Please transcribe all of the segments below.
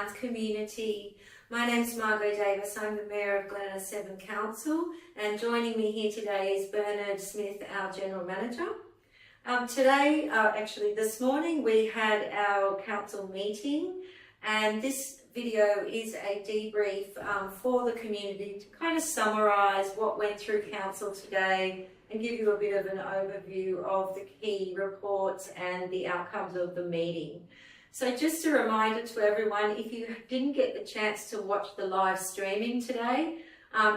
Downs community. My name's Margot Davis. I'm the Mayor of Glenelg 7 Council, and joining me here today is Bernard Smith, our General Manager. This morning, we had our council meeting, and this video is a debrief for the community to kind of summarise what went through council today and give you a bit of an overview of the key reports and the outcomes of the meeting. So just a reminder to everyone, if you didn't get the chance to watch the live streaming today,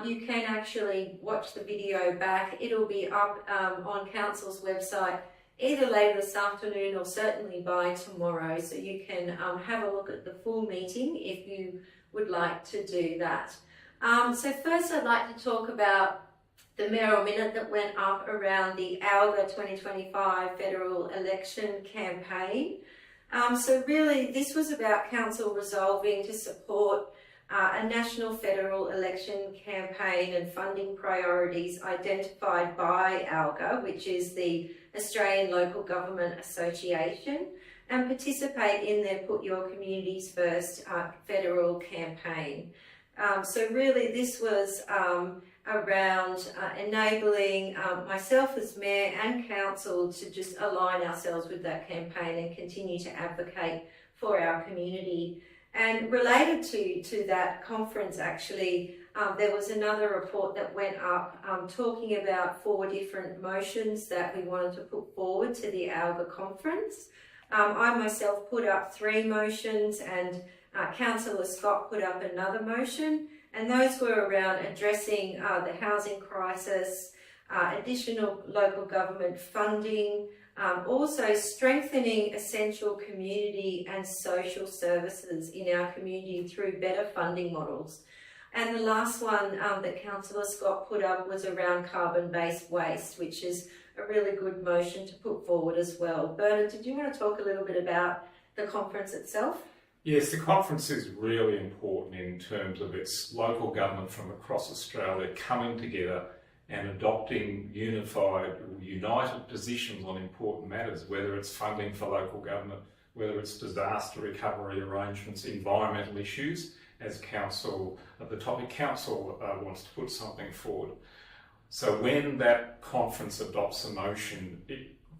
you can actually watch the video back. It'll be up on council's website either later this afternoon or certainly by tomorrow, so you can have a look at the full meeting if you would like to do that. So first I'd like to talk about the mayoral minute that went up around the ALGA 2025 federal election campaign. So really this was about council resolving to support a national federal election campaign and funding priorities identified by ALGA, which is the Australian Local Government Association, and participate in their Put Your Communities First federal campaign. So really this was around enabling myself as Mayor and Council to just align ourselves with that campaign and continue to advocate for our community. And related to that conference, actually, there was another report that went up talking about 4 different motions that we wanted to put forward to the ALGA conference. I myself put up 3 motions, and Councillor Scott put up another motion, and those were around addressing the housing crisis, additional local government funding, also strengthening essential community and social services in our community through better funding models. And the last one that Councillor Scott put up was around carbon-based waste, which is a really good motion to put forward as well. Bernard, did you want to talk a little bit about the conference itself? Yes, the conference is really important in terms of its local government from across Australia coming together and adopting united positions on important matters, whether it's funding for local government, whether it's disaster recovery arrangements, environmental issues, as council, the topic council wants to put something forward. So when that conference adopts a motion,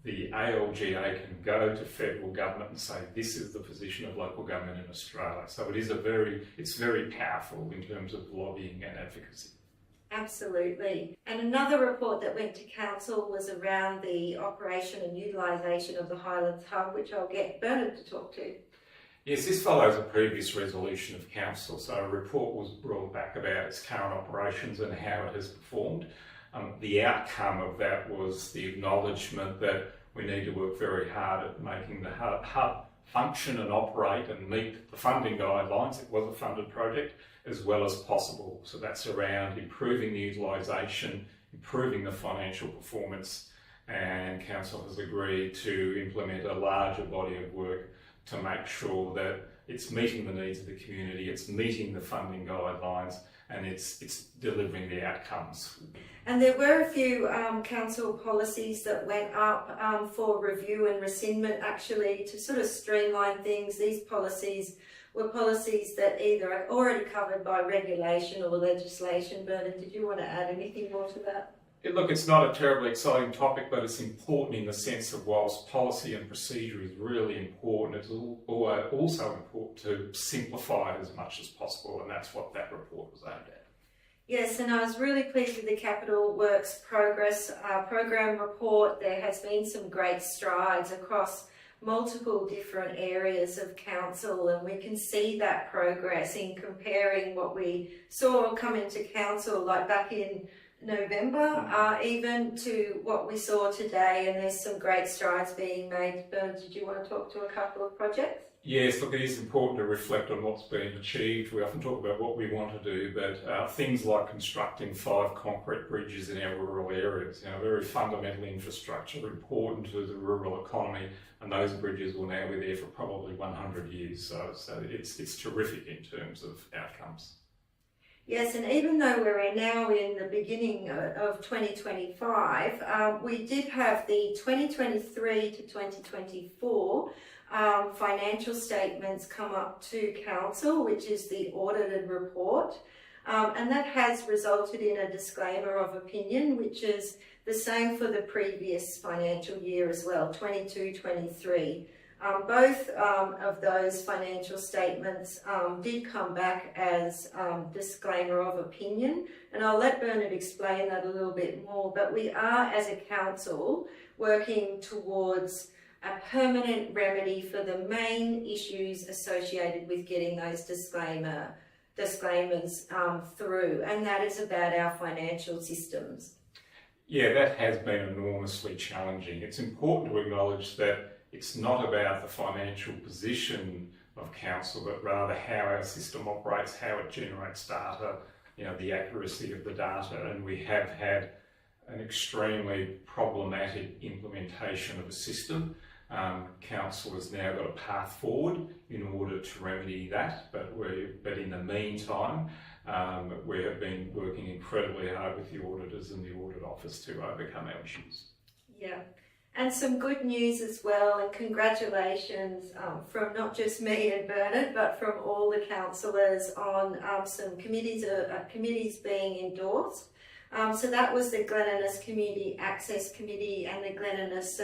the ALGA can go to federal government and say, this is the position of local government in Australia. So it's very powerful in terms of lobbying and advocacy. Absolutely. And another report that went to council was around the operation and utilisation of the Highlands Hub, which I'll get Bernard to talk to. Yes, this follows a previous resolution of council. So a report was brought back about its current operations and how it has performed. The outcome of that was the acknowledgement that we need to work very hard at making the hub function and operate and meet the funding guidelines. It was a funded project as well as possible. So that's around improving the utilisation, improving the financial performance, and council has agreed to implement a larger body of work to make sure that it's meeting the needs of the community, it's meeting the funding guidelines, and it's delivering the outcomes. And there were a few council policies that went up for review and rescindment, actually, to sort of streamline things. These policies were policies that either are already covered by regulation or legislation. Bernard, did you want to add anything more to that? Look, it's not a terribly exciting topic, but it's important in the sense of whilst policy and procedure is really important, it's also important to simplify it as much as possible, and that's what that report was aimed at. Yes, and I was really pleased with the Capital Works Progress program report. There has been some great strides across multiple different areas of council, and we can see that progress in comparing what we saw come into council like back in November, even to what we saw today, and there's some great strides being made. Bernard, did you want to talk to a couple of projects? Yes, look, it is important to reflect on what's been achieved. We often talk about what we want to do, but things like constructing 5 concrete bridges in our rural areas, very fundamental infrastructure, important to the rural economy, and those bridges will now be there for probably 100 years. So it's terrific in terms of outcomes. Yes, and even though we're now in the beginning of 2025, we did have the 2023 to 2024 financial statements come up to Council, which is the audited report. And that has resulted in a disclaimer of opinion, which is the same for the previous financial year as well, 22-23. Both of those financial statements did come back as disclaimer of opinion, and I'll let Bernard explain that a little bit more, but we are, as a council, working towards a permanent remedy for the main issues associated with getting those disclaimers through, and that is about our financial systems. Yeah, that has been enormously challenging. It's important to acknowledge that it's not about the financial position of council, but rather how our system operates, how it generates data, the accuracy of the data. And we have had an extremely problematic implementation of a system. Council has now got a path forward in order to remedy that, but in the meantime, we have been working incredibly hard with the auditors and the audit office to overcome our issues. Yeah. And some good news as well, and congratulations from not just me and Bernard, but from all the councillors on some committees being endorsed. So that was the Glen Innes Community Access Committee and the Glen Innes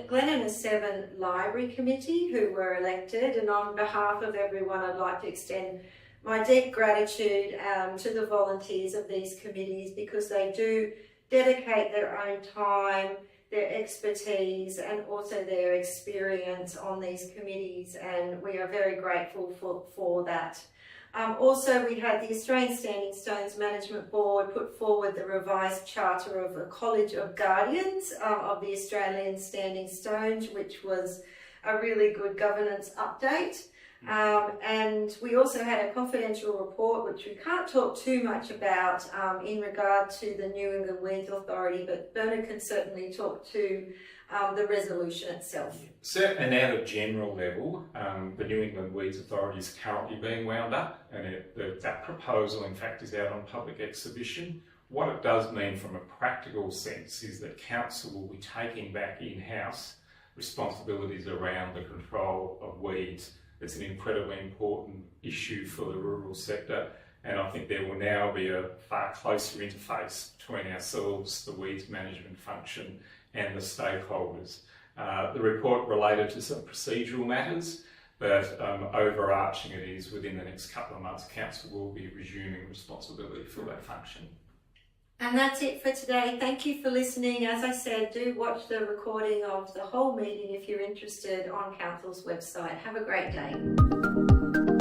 Glen Innes 7 Library Committee, who were elected. And on behalf of everyone, I'd like to extend my deep gratitude to the volunteers of these committees, because they do dedicate their own time, their expertise, and also their experience on these committees, and we are very grateful for that. Also, we had the Australian Standing Stones Management Board put forward the revised charter of a College of Guardians of the Australian Standing Stones, which was a really good governance update. And we also had a confidential report, which we can't talk too much about in regard to the New England Weeds Authority, but Bernard can certainly talk to the resolution itself. And at a general level, the New England Weeds Authority is currently being wound up, and that proposal, in fact, is out on public exhibition. What it does mean from a practical sense is that Council will be taking back in-house responsibilities around the control of weeds. It's an incredibly important issue for the rural sector, and I think there will now be a far closer interface between ourselves, the weeds management function, and the stakeholders. The report related to some procedural matters, but overarching it is within the next couple of months, Council will be resuming responsibility for that function. And that's it for today. Thank you for listening. As I said, do watch the recording of the whole meeting if you're interested on Council's website. Have a great day.